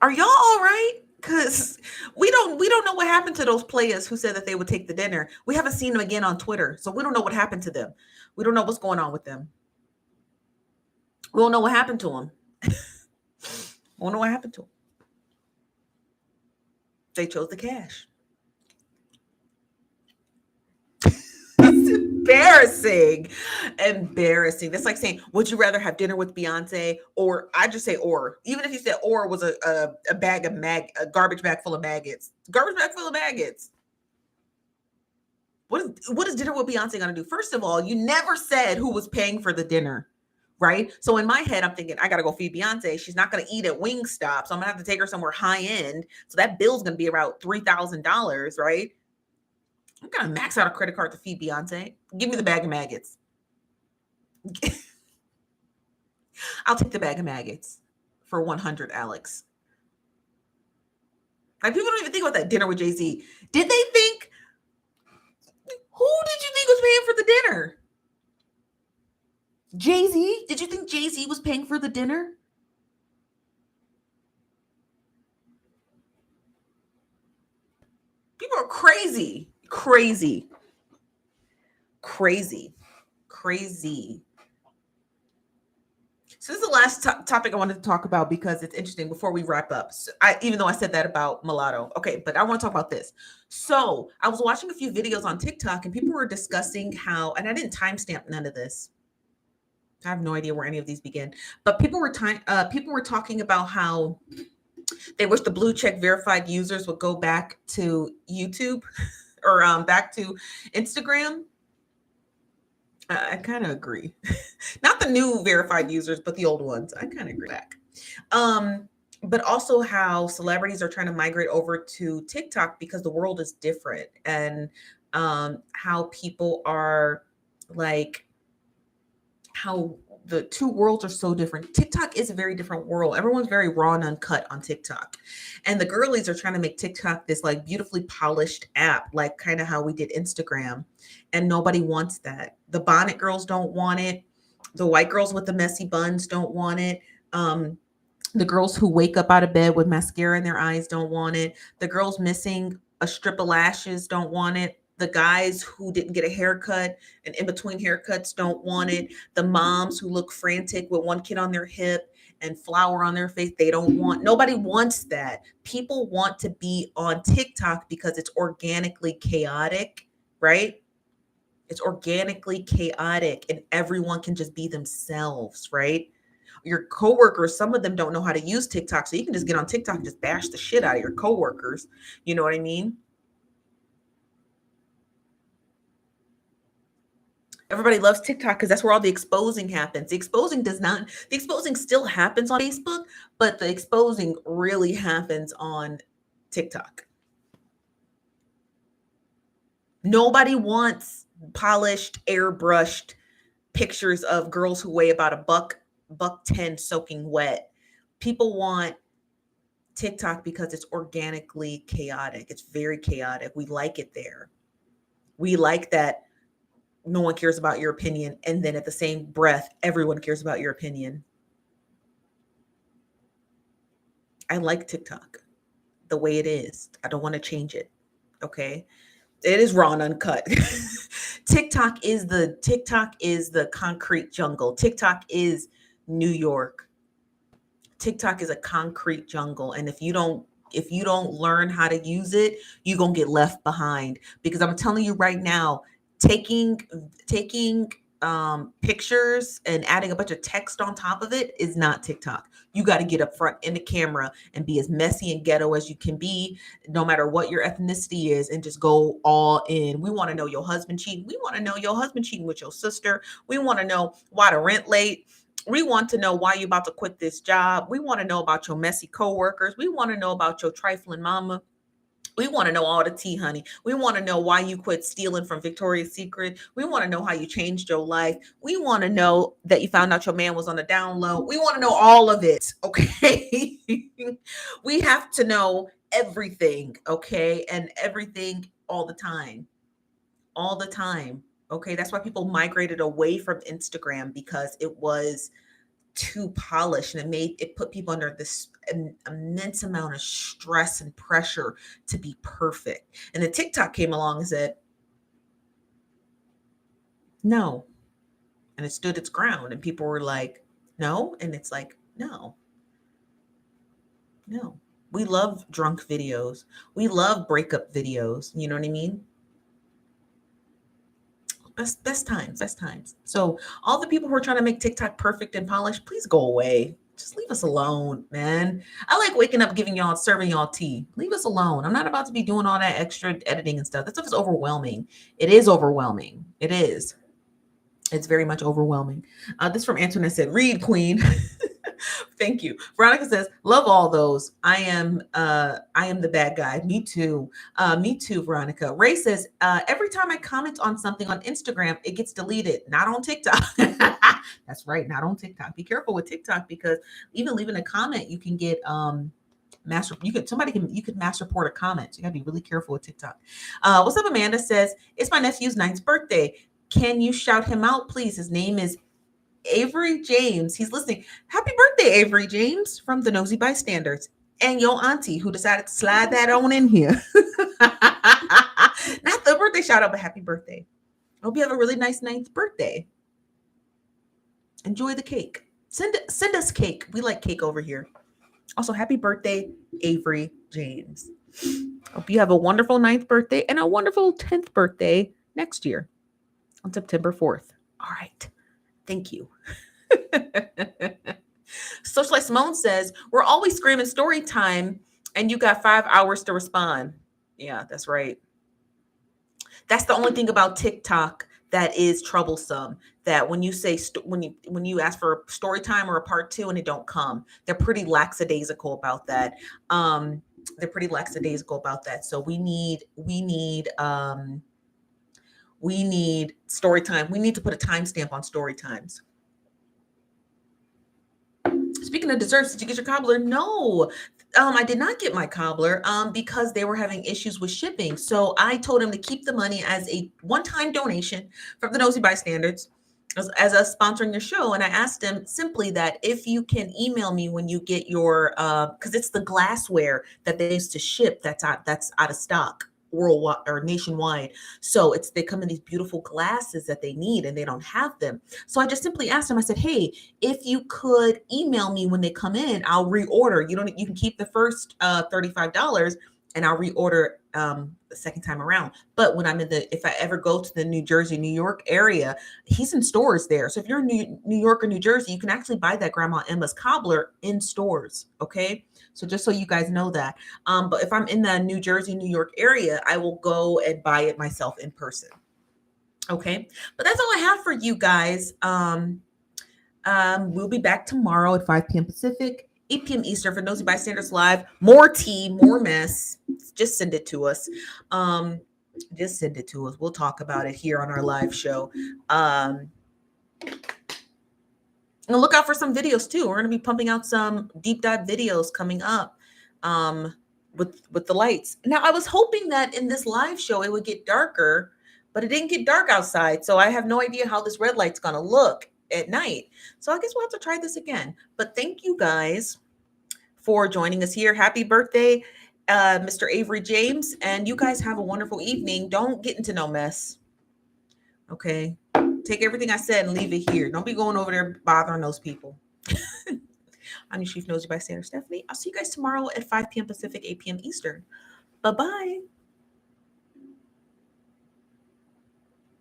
Are y'all all right? Because we don't know what happened to those players who said that they would take the dinner. We haven't seen them again on Twitter, so we don't know what happened to them. We don't know what's going on with them. We don't know what happened to them. We don't know what happened to them. They chose the cash. It's embarrassing. Embarrassing. That's like saying, would you rather have dinner with Beyonce? Or I just say or. Even if you said or was a bag of a garbage bag full of maggots. Garbage bag full of maggots. What is dinner with Beyonce gonna do? First of all, you never said who was paying for the dinner. Right. So in my head, I'm thinking, I got to go feed Beyonce. She's not going to eat at Wingstop. So I'm going to have to take her somewhere high end. So that bill's going to be about $3,000. Right. I'm going to max out a credit card to feed Beyonce. Give me the bag of maggots. I'll take the bag of maggots for 100, Alex. Like, people don't even think about that dinner with Jay-Z. Did they think, who did you think was paying for the dinner? Jay-Z? Did you think Jay-Z was paying for the dinner? People are crazy. Crazy. So this is the last topic I wanted to talk about because it's interesting before we wrap up. So even though I said that about Mulatto. Okay, but I want to talk about this. So I was watching a few videos on TikTok and people were discussing how, and I didn't timestamp none of this. I have no idea where any of these begin, but people were talking about how they wish the blue check verified users would go back to YouTube or back to Instagram. I kind of agree. Not the new verified users, but the old ones. I kind of agree back. But also how celebrities are trying to migrate over to TikTok because the world is different, and how people are like, how the two worlds are so different. TikTok is a very different world. Everyone's very raw and uncut on TikTok. And the girlies are trying to make TikTok this like beautifully polished app, like kind of how we did Instagram. And nobody wants that. The bonnet girls don't want it. The white girls with the messy buns don't want it. The girls who wake up out of bed with mascara in their eyes don't want it. The girls missing a strip of lashes don't want it. The guys who didn't get a haircut and in between haircuts don't want it. The moms who look frantic with one kid on their hip and flour on their face, they don't want. Nobody wants that. People want to be on TikTok because it's organically chaotic, right? It's organically chaotic and everyone can just be themselves, right? Your coworkers, some of them don't know how to use TikTok, so you can just get on TikTok and just bash the shit out of your coworkers. You know what I mean? Everybody loves TikTok because that's where all the exposing happens. The exposing still happens on Facebook, but the exposing really happens on TikTok. Nobody wants polished, airbrushed pictures of girls who weigh about a buck 10 soaking wet. People want TikTok because it's organically chaotic. It's very chaotic. We like it there. We like that no one cares about your opinion, and then at the same breath, everyone cares about your opinion. I like TikTok the way it is. I don't want to change it. Okay. It is raw and uncut. TikTok is the concrete jungle. TikTok is New York. TikTok is a concrete jungle, and if you don't learn how to use it, you're going to get left behind, because I'm telling you right now, taking pictures and adding a bunch of text on top of it is not TikTok. You got to get up front in the camera and be as messy and ghetto as you can be, no matter what your ethnicity is, and just go all in. We want to know your husband cheating. We want to know your husband cheating with your sister. We want to know why the rent late. We want to know why you're about to quit this job. We want to know about your messy coworkers. We want to know about your trifling mama. We want to know all the tea, honey. We want to know why you quit stealing from Victoria's Secret. We want to know how you changed your life. We want to know that you found out your man was on the down low. We want to know all of it, okay? We have to know everything, okay? And everything all the time. All the time. Okay, that's why people migrated away from Instagram, because it was too polished, and it put people under this immense amount of stress and pressure to be perfect. And then TikTok came along and said, no. And it stood its ground, and people were like, no. And it's like, no, no. We love drunk videos. We love breakup videos. You know what I mean? Best times, best times. So all the people who are trying to make TikTok perfect and polished, please go away. Just leave us alone, man. I like waking up, serving y'all tea. Leave us alone. I'm not about to be doing all that extra editing and stuff. That stuff is overwhelming. It is overwhelming. It is. It's very much overwhelming. This from Antoinette said, read, queen. Thank you. Veronica says, love all those. I am the bad guy. Me too. Me too, Veronica. Ray says, every time I comment on something on Instagram, it gets deleted. Not on TikTok. That's right. Not on TikTok. Be careful with TikTok, because even leaving a comment, you can get you could mass report a comment. So you gotta be really careful with TikTok. What's up? Amanda says, it's my nephew's 9th birthday. Can you shout him out, please? His name is Avery James. He's listening. Happy birthday, Avery James, from the Nosy Bystanders. And your auntie, who decided to slide that on in here. Not the birthday shout out, but happy birthday. Hope you have a really nice 9th birthday. Enjoy the cake. Send us cake. We like cake over here. Also, happy birthday, Avery James. Hope you have a wonderful 9th birthday and a wonderful 10th birthday next year on September 4th. All right. Thank you. Socialite Simone says, we're always screaming story time, and you got 5 hours to respond. Yeah, that's right. That's the only thing about TikTok that is troublesome. That when you say when you ask for a story time or a part 2 and it don't come, they're pretty lackadaisical about that. So we need story time. We need to put a timestamp on story times. Speaking of desserts, did you get your cobbler? No, I did not get my cobbler because they were having issues with shipping. So I told him to keep the money as a one-time donation from the Nosy Bystanders as us sponsoring your show. And I asked him simply that if you can email me when you get your, because it's the glassware that they used to ship that's out of stock worldwide or nationwide. So they come in these beautiful glasses that they need, and they don't have them. So I just simply asked him, I said, hey, if you could email me when they come in, I'll reorder. You can keep the first $35 and I'll reorder the second time around. But when if I ever go to the New Jersey, New York area, he's in stores there. So if you're in New York or New Jersey, you can actually buy that Grandma Emma's cobbler in stores. Okay. So just so you guys know that. But if I'm in the New Jersey, New York area, I will go and buy it myself in person. Okay. But that's all I have for you guys. We'll be back tomorrow at 5 p.m. Pacific, 8 p.m. Eastern for Nosy Bystanders Live. More tea, more mess. Just send it to us. Just send it to us. We'll talk about it here on our live show. And look out for some videos too. We're going to be pumping out some deep dive videos coming up. with the lights. Now I was hoping that in this live show it would get darker, but it didn't get dark outside. So I have no idea how this red light's gonna look at night. So I guess we'll have to try this again. But thank you guys for joining us here. Happy birthday, Mr. Avery James. And you guys have a wonderful evening. Don't get into no mess. Okay. Take everything I said and leave it here. Don't be going over there bothering those people. I'm your Chief Nosy Bystander, Stephanie. I'll see you guys tomorrow at 5 p.m. Pacific, 8 p.m. Eastern. Bye-bye.